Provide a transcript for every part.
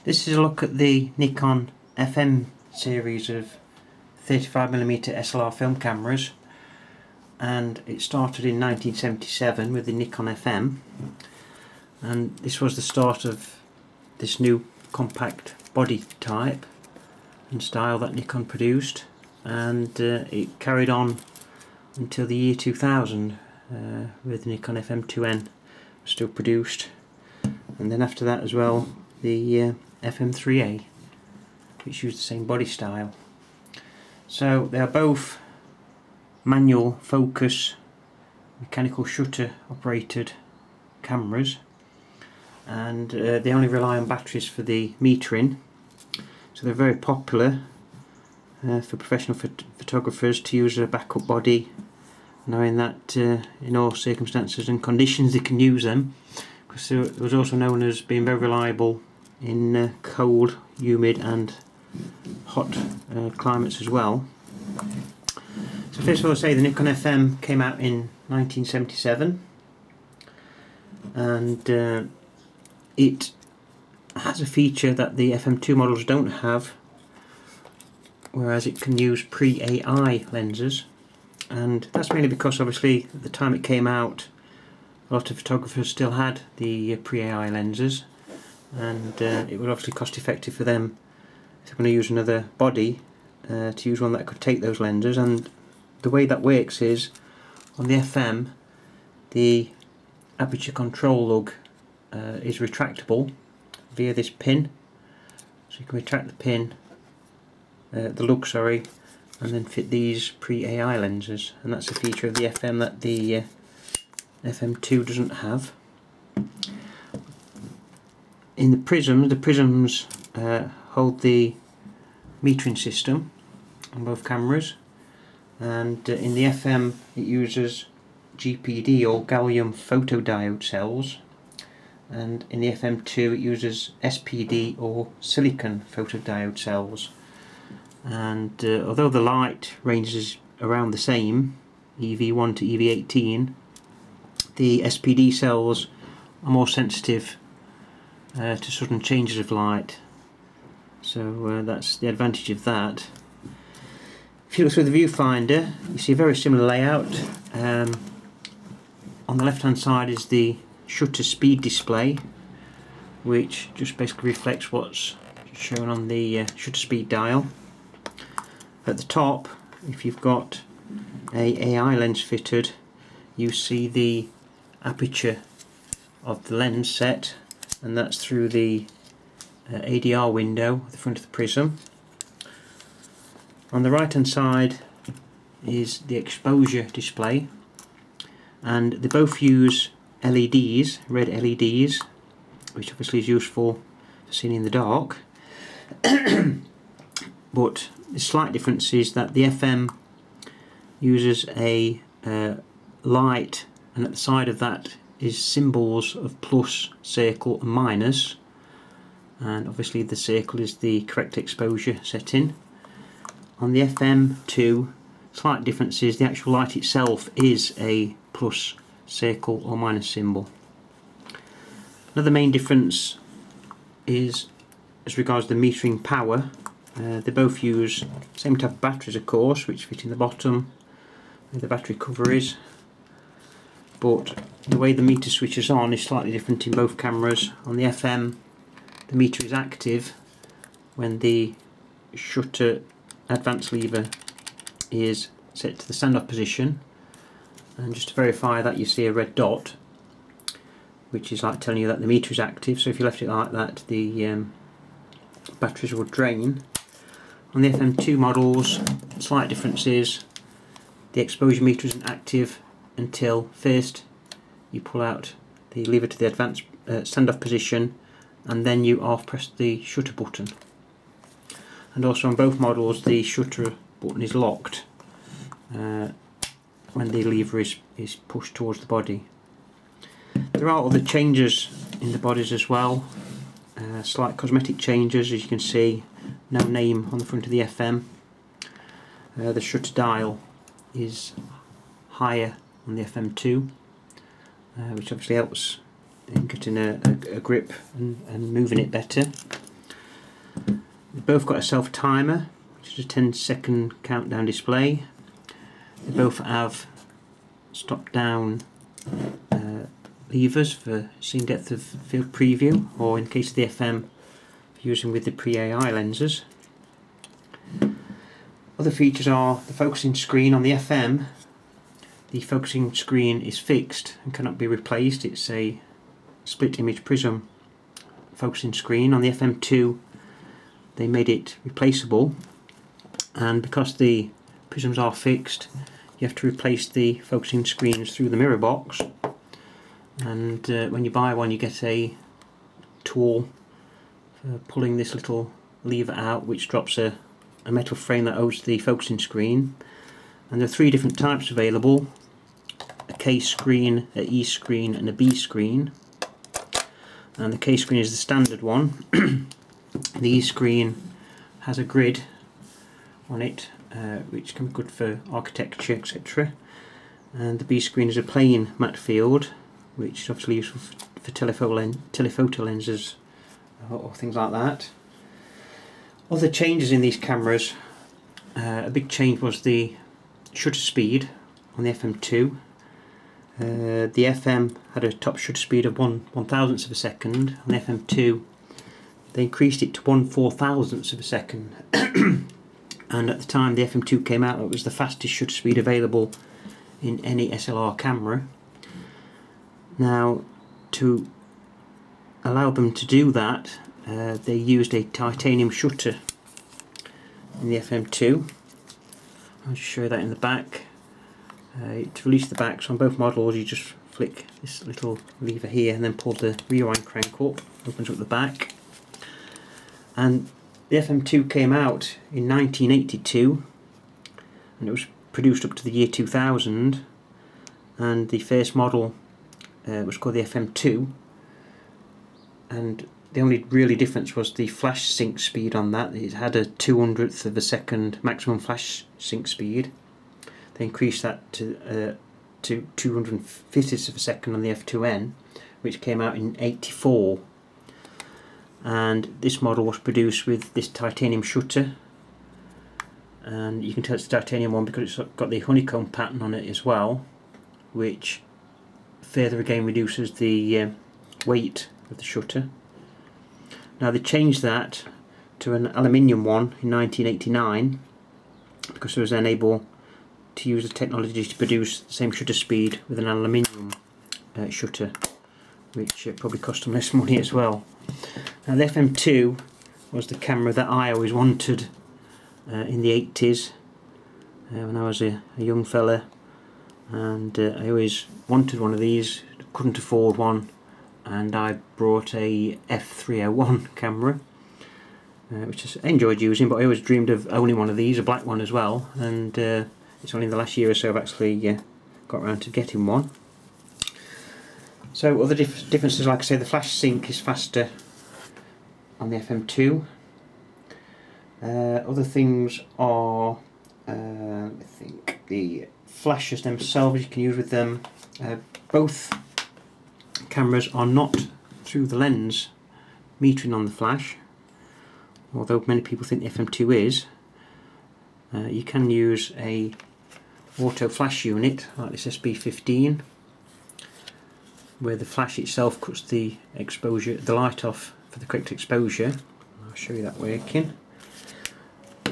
This is a look at the Nikon FM series of 35mm SLR film cameras, and it started in 1977 with the Nikon FM, and this was the start of this new compact body type and style that Nikon produced, and it carried on until the year 2000 with the Nikon FM2N still produced, and then after that as well the FM3A, which used the same body style. So they are both manual focus, mechanical shutter operated cameras, and they only rely on batteries for the metering. So they're very popular for professional photographers to use as a backup body, knowing that in all circumstances and conditions they can use them, because it was also known as being very reliable in cold, humid and hot climates as well. So first of all, I'll say the Nikon FM came out in 1977, and it has a feature that the FM2 models don't have, whereas it can use pre-AI lenses, and that's mainly because obviously at the time it came out a lot of photographers still had the pre-AI lenses, and it was obviously cost effective for them if they're going to use another body to use one that could take those lenses. And the way that works is, on the FM the aperture control lug is retractable via this pin, so you can retract the pin, the lug sorry, and then fit these pre-AI lenses, and that's a feature of the FM that the FM2 doesn't have. In the prisms hold the metering system on both cameras, and in the FM it uses GPD or gallium photodiode cells, and in the FM2 it uses SPD or silicon photodiode cells. And although the light range is around the same, EV1 to EV18, the SPD cells are more sensitive to sudden changes of light, so that's the advantage of that. If you look through the viewfinder, you see a very similar layout. On the left hand side is the shutter speed display, which just basically reflects what's shown on the shutter speed dial. At the top, if you've got a AI lens fitted, you see the aperture of the lens set, and that's through the ADR window at the front of the prism. On the right hand side is the exposure display, and they both use LEDs, red LEDs, which obviously is useful for seeing in the dark. But the slight difference is that the FM uses a light, and at the side of that is symbols of plus, circle and minus, and obviously the circle is the correct exposure setting. On the FM2, slight difference is the actual light itself is a plus, circle or minus symbol. Another main difference is as regards the metering power. They both use the same type of batteries, of course, which fit in the bottom where the battery cover is, but the way the meter switches on is slightly different in both cameras. On the FM, the meter is active when the shutter advance lever is set to the standoff position, and just to verify that, you see a red dot, which is like telling you that the meter is active. So if you left it like that, the batteries would drain. On the FM2 models, slight difference is the exposure meter isn't active until first you pull out the lever to the advanced standoff position, and then you half press the shutter button. And also on both models the shutter button is locked when the lever is pushed towards the body. There are other changes in the bodies as well, slight cosmetic changes. As you can see, no name on the front of the FM. The shutter dial is higher on the FM2, which obviously helps in getting a grip and moving it better. They've both got a self timer, which is a 10-second countdown display. They both have stop down levers for seeing depth of field preview, or in case of the FM, using with the pre-AI lenses. Other features are the focusing screen. On the FM, the focusing screen is fixed and cannot be replaced. It's a split image prism focusing screen. On the FM2, they made it replaceable, and because the prisms are fixed, you have to replace the focusing screens through the mirror box. And when you buy one, you get a tool for pulling this little lever out, which drops a metal frame that holds the focusing screen. And there are 3 different types available: a K screen, a E screen and a B screen. And the K screen is the standard one. The E screen has a grid on it, which can be good for architecture, etc. And the B screen is a plain matte field, which is obviously useful for telephoto lenses or things like that. Other changes in these cameras, a big change was the shutter speed on the FM2. The FM had a top shutter speed of 1/1000th of a second. On the FM2, they increased it to 1/4000th of a second. And at the time the FM2 came out, it was the fastest shutter speed available in any SLR camera. Now, to allow them to do that, they used a titanium shutter in the FM2. I'll just show you that in the back. To release the back, so on both models you just flick this little lever here and then pull the rewind crank up, opens up the back. And the FM2 came out in 1982, and it was produced up to the year 2000, and the first model was called the FM2, and the only really difference was the flash sync speed on that. It had a 200th of a second maximum flash sync speed. They increased that to 250th of a second on the F2N, which came out in 84. And this model was produced with this titanium shutter, and you can tell it's the titanium one because it's got the honeycomb pattern on it as well, which further again reduces the weight of the shutter. Now they changed that to an aluminium one in 1989 because it was then able to use the technology to produce the same shutter speed with an aluminium shutter, which probably cost them less money as well. Now the FM2 was the camera that I always wanted in the 80s when I was a young fella, and I always wanted one of these, couldn't afford one, and I brought a F301 camera, which I enjoyed using, but I always dreamed of owning one of these, a black one as well, and it's only in the last year or so I've actually got around to getting one. So other differences, like I say, the flash sync is faster on the FM2. Other things are, I think, the flashes themselves you can use with them. Both cameras are not through the lens metering on the flash, although many people think the FM2 is. You can use a auto flash unit like this SB15, where the flash itself cuts the exposure, the light off for the correct exposure. I'll show you that working.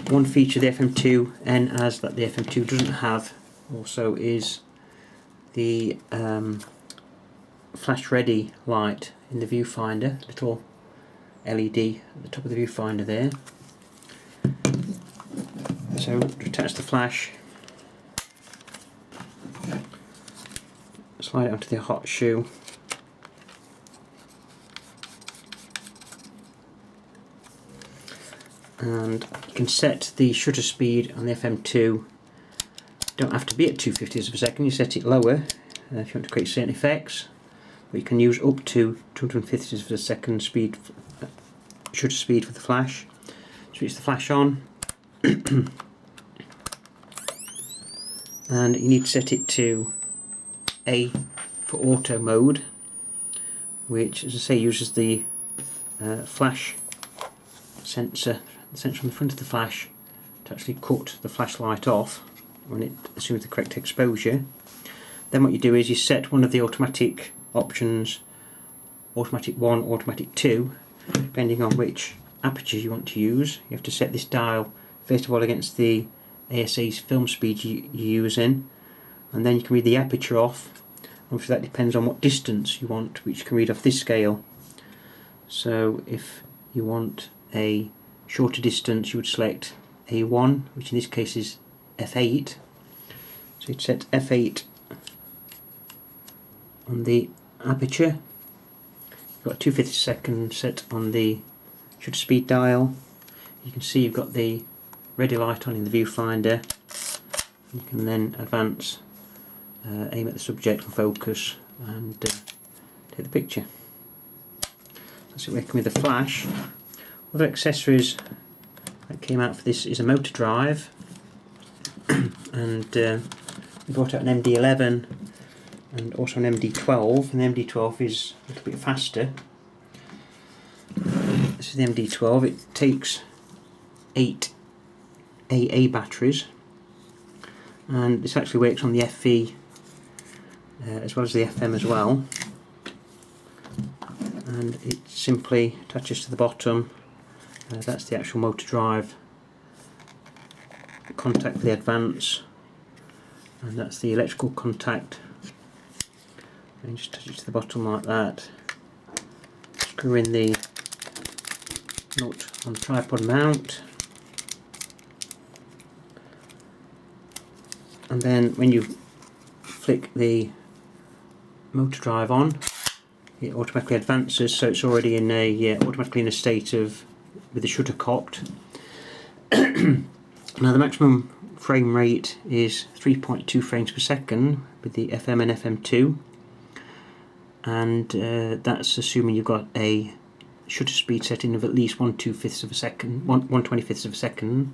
One feature the FM2N has that the FM2 doesn't have also is the flash ready light in the viewfinder, little LED at the top of the viewfinder there. So to attach the flash, slide it onto the hot shoe, and you can set the shutter speed on the FM2. Don't have to be at 250th of a second, you set it lower if you want to create certain effects, but you can use up to 250th of a second speed, shutter speed for the flash. Switch the flash on and you need to set it to A for auto mode, which, as I say, uses the flash sensor the sensor on the front of the flash to actually cut the flashlight off when it assumes the correct exposure. Then what you do is you set one of the automatic options, automatic 1, automatic 2, depending on which aperture you want to use. You have to set this dial first of all against the ASA's film speed you're using, and then you can read the aperture off. Obviously that depends on what distance you want, which you can read off this scale. So if you want a shorter distance, you would select A1, which in this case is f8. So you'd set f8 on the aperture. You've got 2/5 second set on the shutter speed dial. You can see you've got the ready light on in the viewfinder. You can then advance, aim at the subject and focus, and take the picture. That's it working with the flash. Other accessories that came out for this is a motor drive, and we brought out an MD11 and also an MD12, and the MD12 is a little bit faster. This is the MD12. It takes 8 AA batteries, and this actually works on the FE as well as the FM as well, and it simply attaches to the bottom. That's the actual motor drive contact for the advance, and that's the electrical contact, and just attach it to the bottom like that. Screw in the nut on the tripod mount, and then when you flick the motor drive on, it automatically advances, so it's already in a automatically in a state of with the shutter cocked. Now the maximum frame rate is 3.2 frames per second with the FM and FM2, and that's assuming you've got a shutter speed setting of at least 1/25 of a second, 1/25 of a second.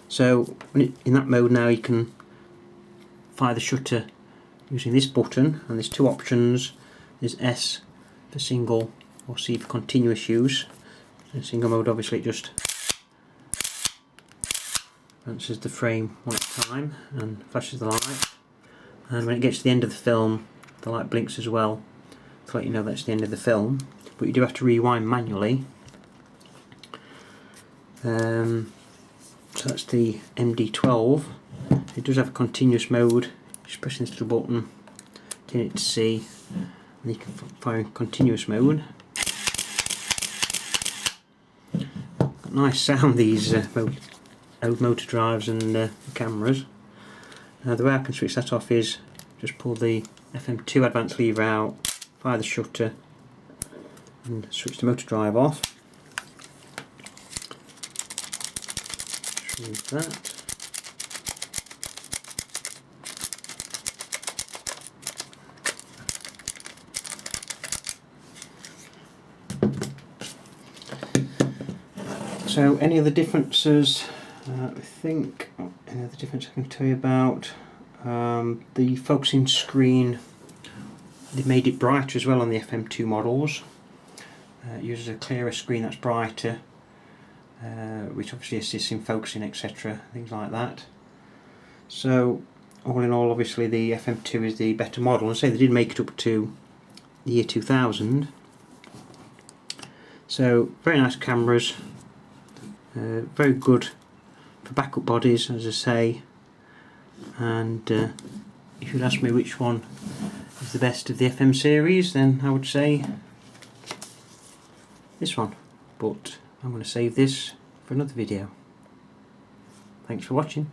So in that mode now you can fire the shutter using this button, and there's two options. There's S for single or C for continuous use. In single mode obviously it just advances the frame one at a time and flashes the light, and when it gets to the end of the film the light blinks as well to let you know that's the end of the film, but you do have to rewind manually. So that's the MD12. It does have a continuous mode. Just pressing this little button, turn it to C, and you can fire in continuous mode. Got nice sound, these old motor drives and cameras. The way I can switch that off is just pull the FM2 advance lever out, fire the shutter, and switch the motor drive off. Just remove that. So any other differences, I think, any other difference I can tell you about, the focusing screen, they made it brighter as well on the FM2 models. It uses a clearer screen that's brighter, which obviously assists in focusing, etc., things like that. So all in all, obviously the FM2 is the better model, and say they did make it up to the year 2000. So very nice cameras. Very good for backup bodies, as I say, and if you'd ask me which one is the best of the FM series, then I would say this one, but I'm going to save this for another video. Thanks for watching.